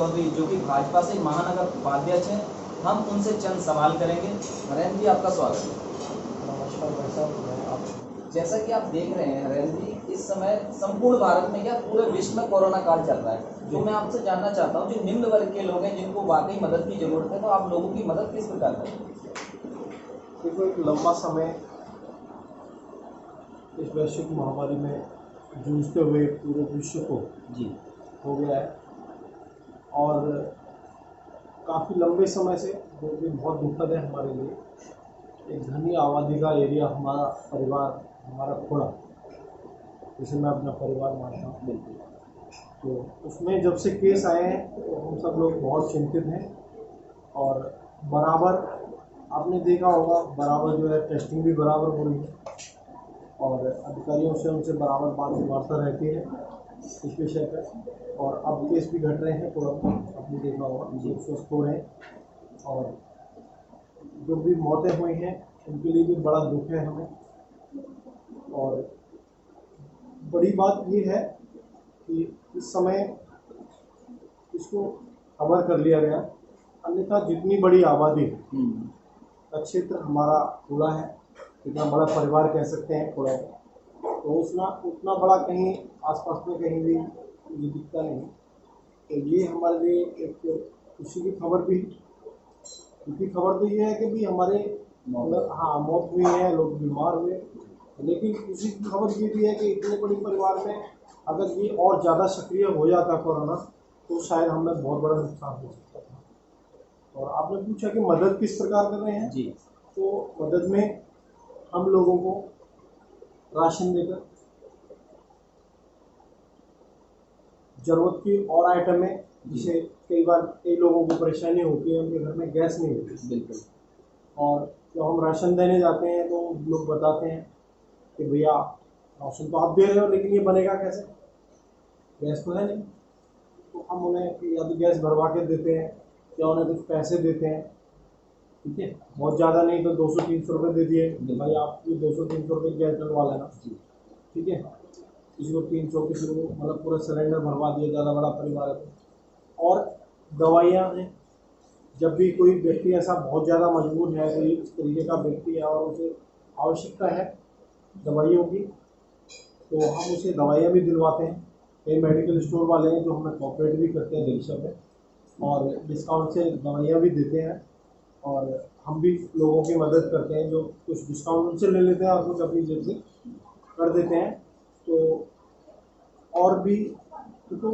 चौधरी जो कि भाजपा से महानगर उपाध्यक्ष हैं, हम उनसे चंद सवाल करेंगे। हरेंद्र जी, आपका स्वागत है। नमस्कार भाई साहब। जैसा कि आप देख रहे हैं हरेंद्र जी, इस समय संपूर्ण भारत में या पूरे विश्व में कोरोना काल चल रहा है, तो मैं आपसे जानना चाहता हूँ, जो निम्न वर्ग के लोग हैं जिनको वाकई मदद की जरूरत है, तो आप लोगों की मदद किस प्रकार करें? देखो, एक लंबा समय इस वैश्विक महामारी में जूझते हुए पूरे विश्व को जी हो गया है, और काफ़ी लंबे समय से जो कि बहुत दुखद है हमारे लिए। एक घनी आबादी का एरिया, हमारा परिवार, हमारा खुड़ा, जिसे मैं अपना परिवार मानता हूँ, बिल्कुल। तो उसमें जब से केस आए हैं तो हम सब लोग बहुत चिंतित हैं। और बराबर आपने देखा होगा, बराबर जो है टेस्टिंग भी बराबर हो रही है, और अधिकारियों से उनसे बराबर बात वार्ता रहती है इस विषय पर। और अब केस भी घट रहे हैं, पूरा आपने देखा होगा, लोग स्वस्थ हो रहे हैं। और जो भी मौतें हुई हैं उनके लिए भी बड़ा दुख है हमें। और बड़ी बात ये है कि इस समय इसको कवर कर लिया गया, अन्यथा जितनी बड़ी आबादी का क्षेत्र हमारा खुला है, इतना बड़ा परिवार कह सकते हैं खुला है, तो उतना बड़ा कहीं आसपास में कहीं भी मुझे दिखता नहीं। तो ये हमारे लिए एक खुशी की खबर भी, क्योंकि खबर तो ये है कि भी हमारे हाँ मौत हुई है, लोग बीमार हुए, लेकिन खुशी की खबर ये भी है कि इतने बड़े परिवार में अगर ये और ज़्यादा सक्रिय हो जाता कोरोना, तो शायद हमें बहुत बड़ा नुकसान हो सकता था। और आपने पूछा कि मदद किस प्रकार कर रहे हैं जी, तो मदद में हम लोगों को राशन देकर, जरूरत की और आइटम है, जिसे कई बार कई लोगों को परेशानी होती है, उनके घर में गैस नहीं होती, बिल्कुल। और जब हम राशन देने जाते हैं तो लोग बताते हैं कि भैया राशन तो आप दे रहे हो, लेकिन ये बनेगा कैसे, गैस तो है नहीं। तो हम उन्हें या तो गैस भरवा के देते हैं या उन्हें कुछ पैसे देते हैं, ठीक है, बहुत ज़्यादा नहीं तो 200-300 रुपये दे दिए, भाई आप ये 200-300 रुपये गैस डलवा लेना, ठीक है। किसी को 300, किसी को मतलब पूरा सिलेंडर भरवा दिया, ज़्यादा बड़ा परिवार है तो। और दवाइयाँ हैं, जब भी कोई व्यक्ति ऐसा बहुत ज़्यादा मजबूर है, कोई इस तरीके का व्यक्ति है और उसे आवश्यकता है दवाइयों की, तो हम उसे दवाइयाँ भी दिलवाते हैं। कई मेडिकल स्टोर वाले हैं जो हमें कॉपरेट भी करते हैं विषय में, और डिस्काउंट से दवाइयाँ भी देते हैं। और हम भी लोगों की मदद करते हैं, जो कुछ डिस्काउंट उनसे ले लेते हैं और कुछ अपनी जेब से कर देते हैं। तो और भी तो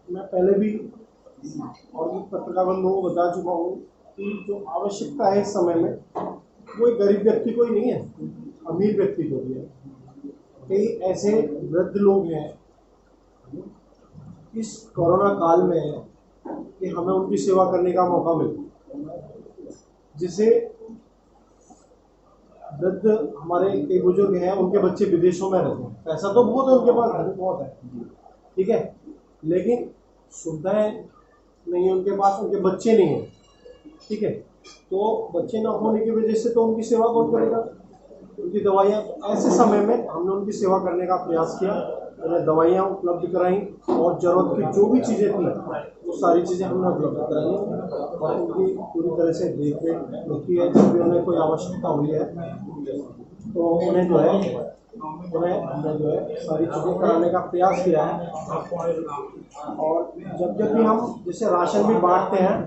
मैं पहले भी और भी पत्रकार बंधुओं को बता चुका हूँ कि जो आवश्यकता है इस समय में, वो एक गरीब व्यक्ति को ही नहीं है, अमीर व्यक्ति को भी है। कई ऐसे वृद्ध लोग हैं इस कोरोना काल में कि हमें उनकी सेवा करने का मौका मिला, जिसे वृद्ध हमारे कई बुजुर्ग हैं, उनके बच्चे विदेशों में रहते हैं, पैसा तो बहुत है उनके पास, घर बहुत है, ठीक है, लेकिन सुविधाएं नहीं है उनके पास, उनके बच्चे नहीं हैं, ठीक है। तो बच्चे ना होने की वजह से तो उनकी सेवा कौन करेगा, उनकी दवाइयाँ। ऐसे समय में हमने उनकी सेवा करने का प्रयास किया, उन्हें दवाइयाँ उपलब्ध कराई, और ज़रूरत की जो भी चीज़ें थी वो सारी चीज़ें हमने उपलब्ध कराई, और उनकी पूरी तरह से देख रेख होती है। जब भी उन्हें कोई आवश्यकता हुई है तो उन्हें जो है हमने जो है सारी चीज़ें कराने का प्रयास किया है। और जब भी हम जैसे राशन भी बांटते हैं,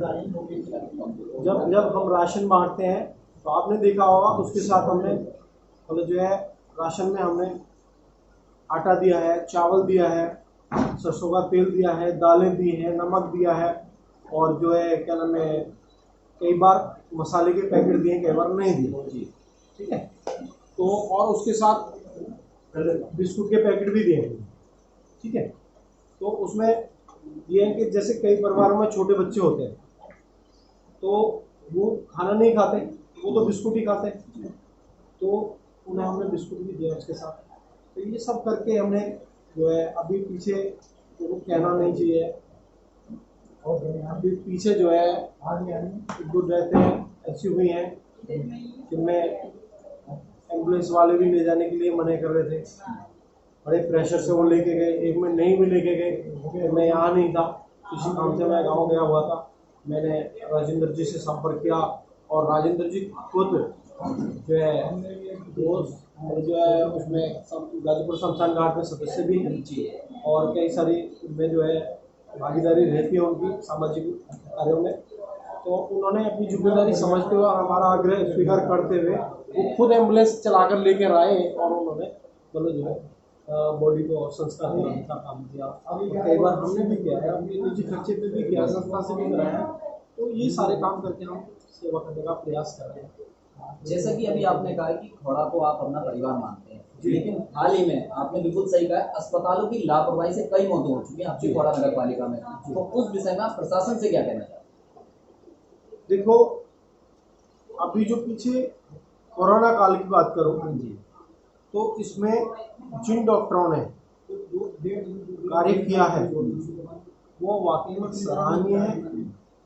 जब हम राशन बांटते हैं तो आपने देखा होगा उसके साथ हमने मतलब जो है राशन में हमने आटा दिया है, चावल दिया है, सरसों का तेल दिया है, दालें दी हैं, नमक दिया है, और जो है क्या नाम है, कई बार मसाले के पैकेट दिए, कई बार नहीं दिए, ठीक है। तो और उसके साथ बिस्कुट के पैकेट भी दिए हैं, ठीक है। तो उसमें ये है कि जैसे कई परिवारों में छोटे बच्चे होते हैं तो वो खाना नहीं खाते, वो तो बिस्कुट ही खाते हैं, तो उन्हें हमने बिस्कुट भी दिया उसके साथ। तो ये सब करके हमने जो है अभी पीछे तो कहना नहीं चाहिए, और अभी पीछे जो है दूर रहते हैं ऐसी हुई हैं जिनमें एम्बुलेंस वाले भी ले जाने के लिए मना कर रहे थे, बड़े प्रेशर से वो लेके गए, एक में नहीं भी लेके गए, मैं यहाँ नहीं था किसी काम से मैं गांव गया हुआ था, मैंने राजेंद्र जी से संपर्क किया और राजेंद्र जी खुद जो है रोज जो है उसमें गाजीपुर शमशान घाट में सदस्य भी हैं और कई सारी उनमें जो है भागीदारी रहती है उनकी सामाजिक कार्यों में। तो उन्होंने अपनी जिम्मेदारी समझते हुए और हमारा आग्रह स्वीकार करते हुए वो खुद एम्बुलेंस चलाकर लेकर आए और उन्होंने मतलब जो है बॉडी को संस्कार देने का काम किया। और कई बार हमने भी किया है, अपने निजी खर्चे पे भी किया, संस्था से भी कराया। तो ये सारे काम करके हम सेवा करने का प्रयास कर रहे हैं। जैसा कि अभी आपने कहा कि घोड़ा को आप अपना परिवार मानते हैं, लेकिन हाल ही में आपने बिल्कुल सही कहा, अस्पतालों की लापरवाही से कई मौतें हो चुकी हैं आपकी घोड़ा नगर पालिका में। तो उस विषय में आप प्रशासन से क्या कहना चाहते हैं? देखो, अभी जो पीछे कोरोना काल की बात करो तो इसमें जिन डॉक्टरों ने कार्य किया है वो वाकई में सराहनीय है,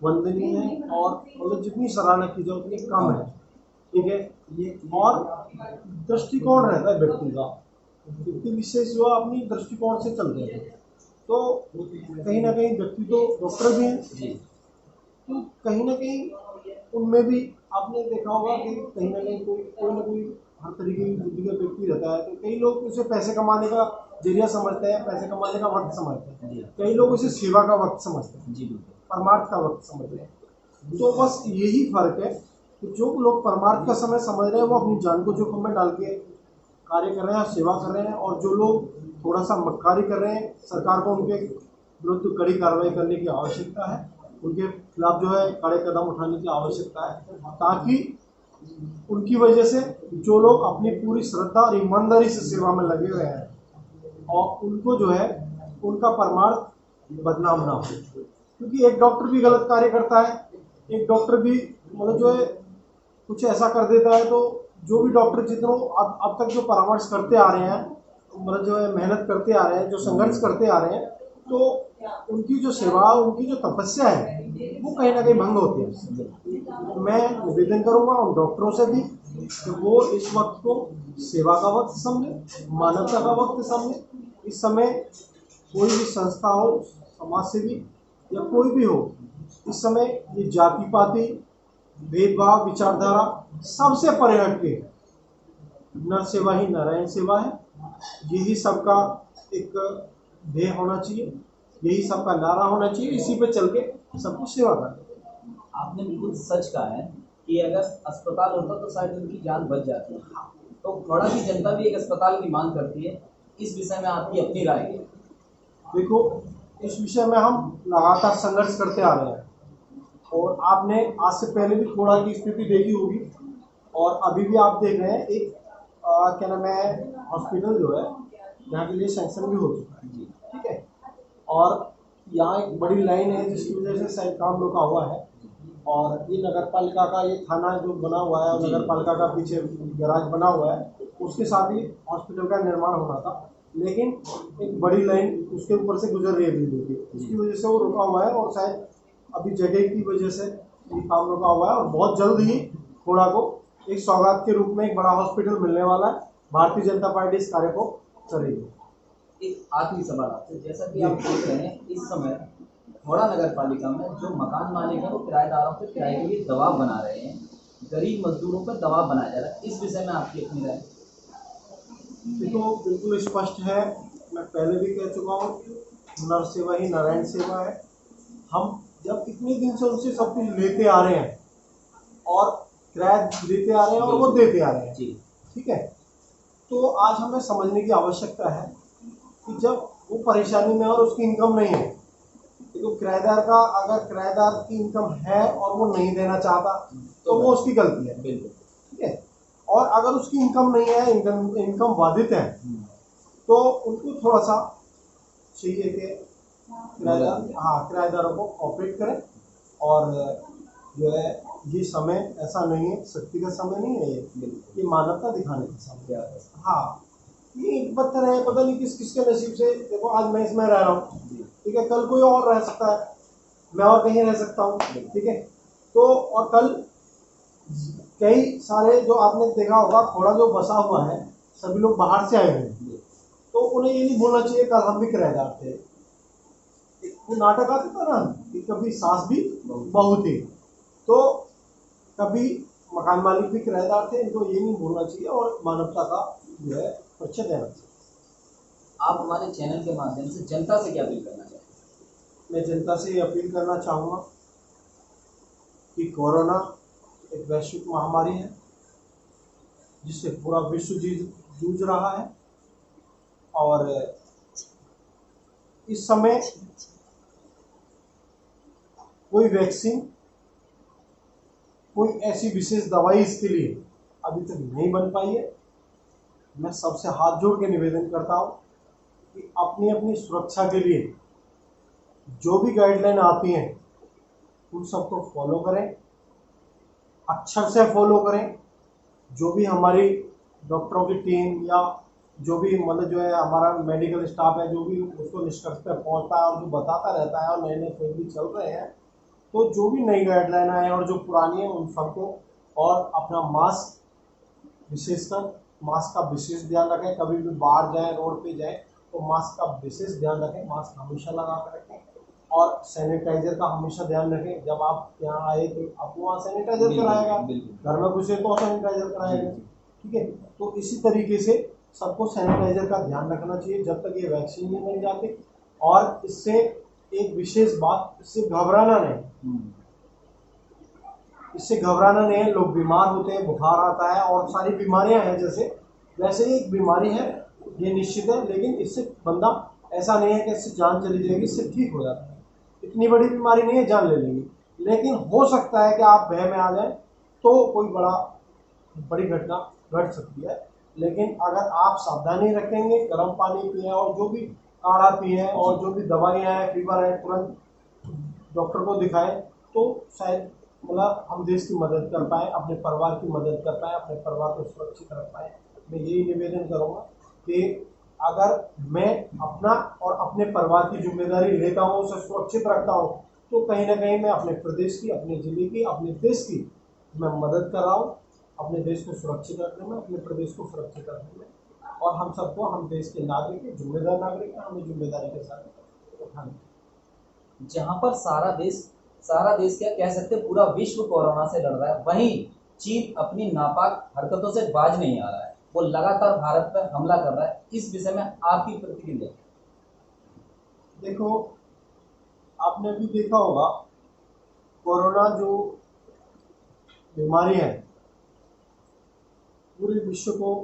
वंदनीय है और मतलब जितनी सराहना की जाए उतनी कम है। ठीक है, ये और दृष्टिकोण रहता है व्यक्ति का, व्यक्ति विशेष जो अपनी दृष्टिकोण से चलते हैं। तो कहीं ना कहीं व्यक्ति तो डॉक्टर भी हैं, तो कहीं ना कहीं उनमें भी आपने देखा होगा कि कहीं ना कहीं कोई ना कोई हर तरीके की बुद्धि का व्यक्ति रहता है। तो कई लोग उसे पैसे कमाने का जरिया समझते हैं, पैसे कमाने का वक्त समझते हैं, कई लोग उसे सेवा का वक्त समझते हैं, परमार्थ का वक्त समझते हैं। तो बस यही फर्क है कि जो लोग परमार्थ का समय समझ रहे हैं वो अपनी जान को जोखिम में डाल के कार्य कर रहे हैं, सेवा कर रहे हैं, और जो लोग थोड़ा सा मक्कारी कर रहे हैं, सरकार को उनके विरुद्ध कड़ी कार्रवाई करने की आवश्यकता है, उनके खिलाफ जो है कड़े कदम उठाने की आवश्यकता है, ताकि उनकी वजह से जो लोग अपनी पूरी श्रद्धा और ईमानदारी से सेवा में लगे हुए हैं और उनको जो है उनका परमार्थ बदनाम ना हो। क्योंकि एक डॉक्टर भी गलत कार्य करता है, एक डॉक्टर भी मतलब जो है कुछ ऐसा कर देता है, तो जो भी डॉक्टर जितनों अब तक जो परामर्श करते आ रहे हैं, मतलब जो है मेहनत करते आ रहे हैं, जो संघर्ष करते आ रहे हैं, तो उनकी जो सेवा, उनकी जो तपस्या है वो कहीं ना कहीं भंग होती है। मैं निवेदन करूंगा उन डॉक्टरों से भी कि वो इस वक्त को सेवा का वक्त समझे, मानवता का वक्त समझे। इस समय कोई भी संस्था हो, समाज सेवी या कोई भी हो, इस समय ये जाति पाति भेदभाव विचारधारा सबसे परे हट के नर सेवा ही नारायण सेवा है, यही सबका एक ध्येय होना चाहिए, यही सबका नारा होना चाहिए, इसी पे चल के सबको सेवा करना। आपने बिल्कुल सच कहा है कि अगर अस्पताल होता तो शायद उनकी जान बच जाती है। तो घोड़ा की जनता भी एक अस्पताल की मांग करती है, इस विषय में आपकी अपनी राय है? देखो, इस विषय में हम लगातार संघर्ष करते आ रहे हैं और आपने आज से पहले भी घोड़ा की स्थिति देखी होगी और अभी भी आप देख रहे हैं। एक क्या नाम है, हॉस्पिटल जो है यहाँ के लिए सैंक्शन भी हो चुका है, ठीक है, और यहाँ एक बड़ी लाइन है जिसकी वजह से शायद काम रुका हुआ है। और ये नगर पालिका का ये थाना जो बना हुआ है और नगर पालिका का पीछे गैराज बना हुआ है, उसके साथ ही हॉस्पिटल का निर्माण होना था, लेकिन एक बड़ी लाइन उसके ऊपर से गुजर रही है बिजली की, उसकी वजह से वो रुका हुआ है और शायद अभी जगह की वजह से ये काम रुका हुआ है। और बहुत जल्द ही घोड़ा को एक सौगात के रूप में एक बड़ा हॉस्पिटल मिलने वाला है। भारतीय जनता पार्टी इस कार्य को करेगी। एक आखिरी सवाल आपसे, जैसा कि आप देख रहे हैं इस समय घोड़ा नगर पालिका में जो मकान मालिक हैं वो किराएदारों पे किराए के लिए दबाव बना रहे हैं, गरीब मजदूरों पर दबाव बनाया जा रहा है, इस विषय में आपकी अपनी राय? देखो, बिल्कुल स्पष्ट है, मैं पहले भी कह चुका हूँ, नर सेवा ही नारायण सेवा है। हम जब इतने दिन से उनसे सब कुछ लेते आ रहे हैं और किराया देते आ रहे हैं और वो देते आ रहे हैं, ठीक है, तो आज हमें समझने की आवश्यकता है कि जब वो परेशानी में और उसकी इनकम नहीं है, तो किराएदार का, अगर किराएदार की इनकम है और वो नहीं देना चाहता तो वो उसकी गलती है, बिल्कुल, ठीक है। और अगर उसकी इनकम नहीं है, इनकम बाधित है, तो उनको थोड़ा सा चाहिए कि किराएदारों को ऑपरेट करें। और जो है ये समय ऐसा नहीं है, शक्ति का समय नहीं है, ये मानवता दिखाने का समय है। हाँ, ये पत्थर है, पता नहीं किस किसके नसीब से, देखो आज मैं इसमें रह रहा हूँ, ठीक है, कल कोई और रह सकता है, मैं और कहीं रह सकता हूँ, ठीक है, तो और कल कई सारे जो आपने देखा होगा घोड़ा जो बसा हुआ है, सभी लोग बाहर से आए हैं, तो उन्हें ये नहीं बोलना चाहिए कल हम भी किराएदार थे। एक वो नाटक आता था ना कि कभी सास भी बहू थी, तो कभी मकान मालिक भी किराएदार थे। इनको ये नहीं भूलना चाहिए और मानवता का जो है परिचय देना चाहिए। आप हमारे चैनल के माध्यम से जनता से क्या अपील करना चाहते हैं? मैं जनता से ये अपील करना चाहूँगा कि कोरोना एक वैश्विक महामारी है जिससे पूरा विश्व जूझ रहा है, और इस समय कोई वैक्सीन, कोई ऐसी विशेष दवाई इसके लिए अभी तक नहीं बन पाई है। मैं सबसे हाथ जोड़ के निवेदन करता हूँ कि अपनी अपनी सुरक्षा के लिए जो भी गाइडलाइन आती हैं उन सबको फॉलो करें, अक्षर से फॉलो करें। जो भी हमारी डॉक्टरों की टीम या जो भी मतलब जो है हमारा मेडिकल स्टाफ है, जो भी उसको निष्कर्ष पर पहुँचता है और जो बताता रहता है, और नए नए शोध भी चल रहे हैं, तो जो भी नई गाइडलाइन आए और जो पुरानी है उन सबको, और अपना मास्क, विशेषकर मास्क का विशेष ध्यान रखें। कभी भी बाहर जाएं, रोड पे जाएं तो मास्क का विशेष ध्यान रखें, मास्क हमेशा लगा कर रखें, और सैनिटाइजर का हमेशा ध्यान रखें। जब आप यहाँ आए तो आपको वहाँ सैनिटाइजर कराएगा, घर में घुसे तो सैनिटाइजर कराएगा, ठीक है। तो इसी तरीके से सबको सैनिटाइजर का ध्यान रखना चाहिए जब तक ये वैक्सीन नहीं मिल जाती। और इससे एक विशेष बात, इससे घबराना नहीं, इससे घबराना नहीं है। लोग बीमार होते हैं, बुखार आता है और सारी बीमारियां हैं जैसे वैसे ही एक बीमारी है, ये निश्चित है। लेकिन इससे बंदा, ऐसा नहीं है कि इससे जान चली जाएगी, इससे ठीक हो जाता है। इतनी बड़ी बीमारी नहीं है, जान ले लेंगी, लेकिन हो सकता है कि आप भय में आ जाए तो कोई बड़ी घटना घट सकती है। लेकिन अगर आप सावधानी रखेंगे, गर्म पानी पिए और जो भी काढ़ा पिए और जो भी दवाइयाँ हैं, फीवर है, तुरंत डॉक्टर को दिखाएं, तो शायद मतलब हम देश की मदद कर पाएँ, अपने परिवार की मदद कर पाएँ, अपने परिवार को सुरक्षित रख पाएँ। मैं यही निवेदन करूँगा कि अगर मैं अपना और अपने परिवार की जिम्मेदारी लेता हूँ, उसे सुरक्षित रखता हूँ, तो कहीं ना कहीं मैं अपने प्रदेश की, अपने जिले की, अपने देश की मैं मदद कर रहा हूँ। अपने देश को सुरक्षित रखने में, अपने प्रदेश को सुरक्षित रखने में, और हम सबको, हम देश के नागरिक हैं, जिम्मेदार नागरिक हैं, हमें जिम्मेदारी के साथ उठानी। जहां पर सारा देश क्या कह सकते हैं, पूरा विश्व कोरोना से लड़ रहा है, वहीं चीन अपनी नापाक हरकतों से बाज नहीं आ रहा है। वो लगातार भारत पर हमला कर रहा है। इस विषय में आपकी प्रतिक्रिया? देखो, आपने भी देखा होगा, कोरोना जो बीमारी है पूरे विश्व को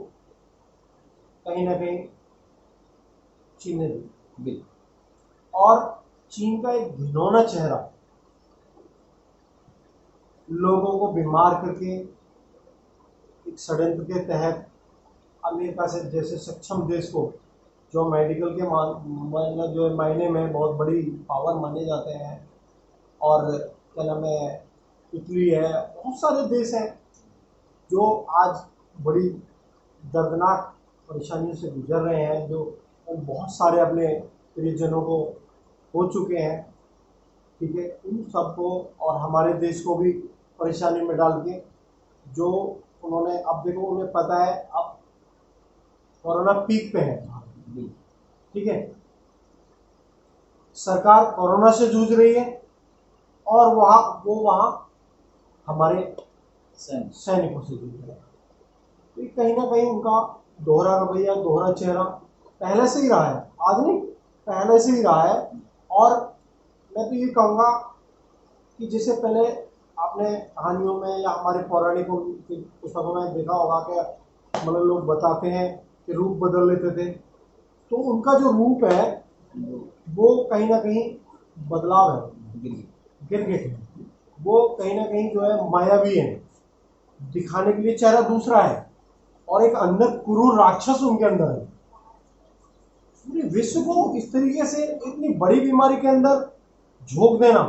कहीं ना कहीं चीन दी, और चीन का एक घिनौना चेहरा लोगों को बीमार करके एक षड्यंत्र के तहत अमेरिका से जैसे सक्षम देश को, जो मेडिकल के मतलब जो मायने में बहुत बड़ी पावर माने जाते हैं, और क्या नाम है, इटली है, बहुत सारे देश हैं जो आज बड़ी दर्दनाक परेशानियों से गुजर रहे हैं, जो बहुत सारे अपने परिजनों को हो चुके हैं, ठीक है। उन सबको और हमारे देश को भी परेशानी में डाल के, जो उन्होंने, अब देखो उन्हें पता है अब कोरोना पीक पे है, ठीक है। सरकार कोरोना से जूझ रही है और वहाँ हमारे सैनिकों से जूझ रहे हैं। तो कहीं ना कहीं उनका दोहरा रवैया, दोहरा चेहरा पहले से ही रहा है, आज नहीं, पहले से ही रहा है। और मैं तो ये कहूँगा कि जैसे पहले आपने कहानियों में या हमारे पौराणिकों की पुस्तकों में देखा होगा कि मतलब लोग बताते हैं कि रूप बदल लेते थे, तो उनका जो रूप है वो कहीं ना कहीं बदलाव है, गिरगिट है, वो कहीं ना कहीं जो है मायावी है, दिखाने के लिए चेहरा दूसरा है, और एक अंदर क्रूर राक्षस उनके अंदर है। पूरे विश्व को इस तरीके से इतनी बड़ी बीमारी के अंदर झोंक देना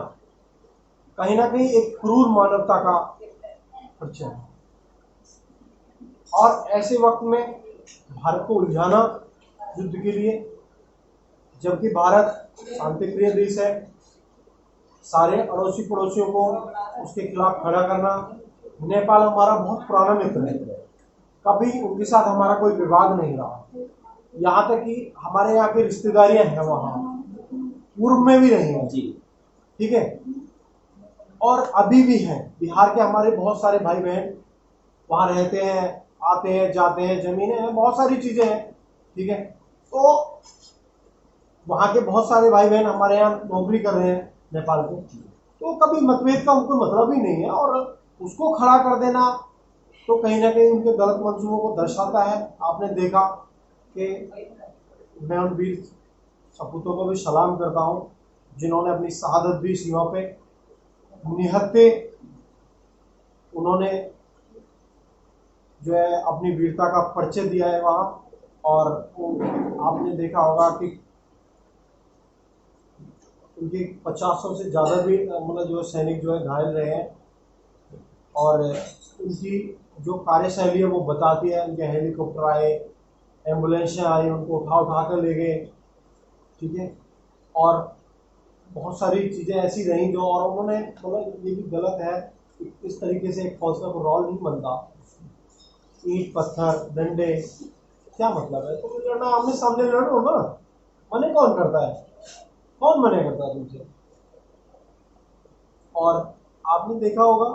कहीं ना कहीं एक क्रूर मानवता का परिचय है। और ऐसे वक्त में भारत को उलझाना युद्ध के लिए, जबकि भारत शांतिप्रिय देश है, सारे अड़ोसी पड़ोसियों को उसके खिलाफ खड़ा करना। नेपाल हमारा बहुत पुराना मित्र है, कभी उनके साथ हमारा कोई विवाद नहीं रहा, यहाँ तक कि हमारे यहाँ की रिश्तेदारियां हैं वहाँ, पूर्व में भी रहे हैं, जी ठीक है, और अभी भी हैं। बिहार के हमारे बहुत सारे भाई बहन वहाँ रहते हैं, आते हैं जाते हैं, जमीनें हैं, बहुत सारी चीजें हैं, ठीक है। तो वहाँ के बहुत सारे भाई बहन हमारे यहाँ नौकरी कर रहे हैं नेपाल के, तो कभी मतभेद का उनको मतलब ही नहीं है, और उसको खड़ा कर देना तो कहीं ना कहीं उनके गलत मंसूबों को दर्शाता है। आपने देखा कि मैं उन वीर सपूतों को भी सलाम करता हूँ जिन्होंने अपनी शहादत दी सीमा पे, निहत्थे उन्होंने जो है अपनी वीरता का परिचय दिया है वहाँ। और आपने देखा होगा कि उनके 50 से ज़्यादा भी मतलब जो सैनिक जो है घायल रहे हैं, और उनकी जो कार्यशैली है वो बताती है। उनके हेलीकॉप्टर आए, एम्बुलेंसें आई, उनको उठा उठा कर ले गए, ठीक है, और बहुत सारी चीज़ें ऐसी रहीं जो, और उन्होंने मतलब ये भी गलत है कि इस तरीके से एक फौज का कोई रोल नहीं बनता, ईंट पत्थर डंडे, क्या मतलब है? तो लड़ना आमने सामने लड़ो ना, मने कौन करता है? कौन मना करता है तुमसे? और आपने देखा होगा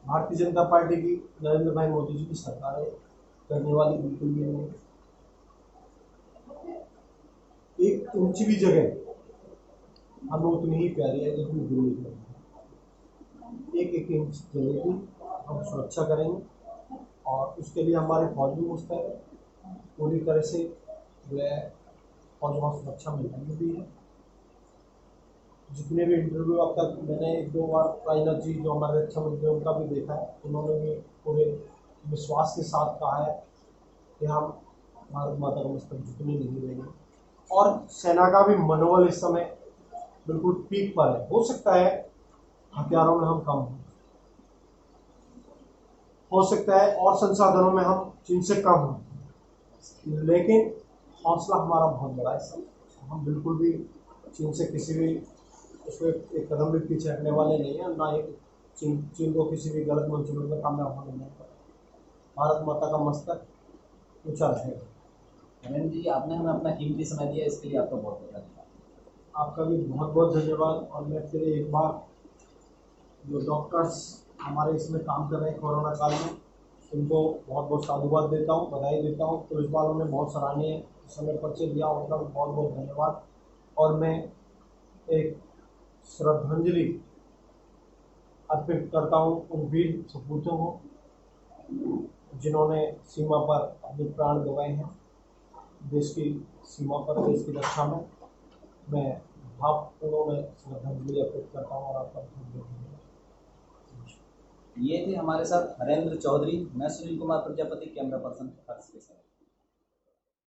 भारतीय जनता पार्टी की, नरेंद्र भाई मोदी जी की सरकार है, करने वाली बिल्कुल भी नहीं। एक इंच भी जगह हमें उतनी ही प्यारी है जितनी दूरी है। एक एक इंच जगह की हम सुरक्षा करेंगे, और उसके लिए हमारे फौज भी मुस्तैद है पूरी तरह से, जो है फौज वहाँ सुरक्षा मिलती भी है। जितने भी इंटरव्यू अब तक मैंने 1-2 बार राजनाथ जी जो हमारे रक्षा मंत्री हैं उनका भी देखा है, उन्होंने भी पूरे विश्वास के साथ कहा है कि हम भारत माता का मस्तक झुकने नहीं देंगे। और सेना का भी मनोबल इस समय बिल्कुल पीक पर है। हो सकता है हथियारों में हम कम हो सकता है और संसाधनों में हम चीन से कम हों, लेकिन हौसला हमारा बहुत बड़ा है सर। हम बिल्कुल भी चीन से किसी भी उसमें एक कदम भी पीछे हटने वाले नहीं है, ना ही चीन को किसी भी गलत मंसूबे में कामयाब होने नहीं पड़ा। भारत माता का मस्तक ऊंचा रहेगा। नरेंद्र जी, आपने हमें अपना कीमती समय दिया, इसके लिए आपका बहुत बहुत धन्यवाद। आपका भी बहुत बहुत धन्यवाद। और मैं फिर एक बार जो डॉक्टर्स हमारे इसमें काम कर रहे हैं कोरोना काल में, उनको बहुत बहुत साधुवाद देता हूँ, बधाई देता हूँ। पुलिस वालों ने बहुत सराहनीय समय परिचय दिया, उनका भी बहुत बहुत धन्यवाद। और मैं एक श्रद्धांजलि अर्पित करता हूँ उन वीर सपूतों को जिन्होंने सीमा पर अपने प्राण गंवाए हैं, देश की सीमा पर, देश की रक्षा में। मैं भावपूर्ण में श्रद्धांजलि अर्पित करता हूँ, और आपका बहुत बहुत धन्यवाद। ये थे हमारे साथ हरेंद्र चौधरी। मैं सुनील कुमार प्रजापति, कैमरा पर्सन हर्ष के साथ।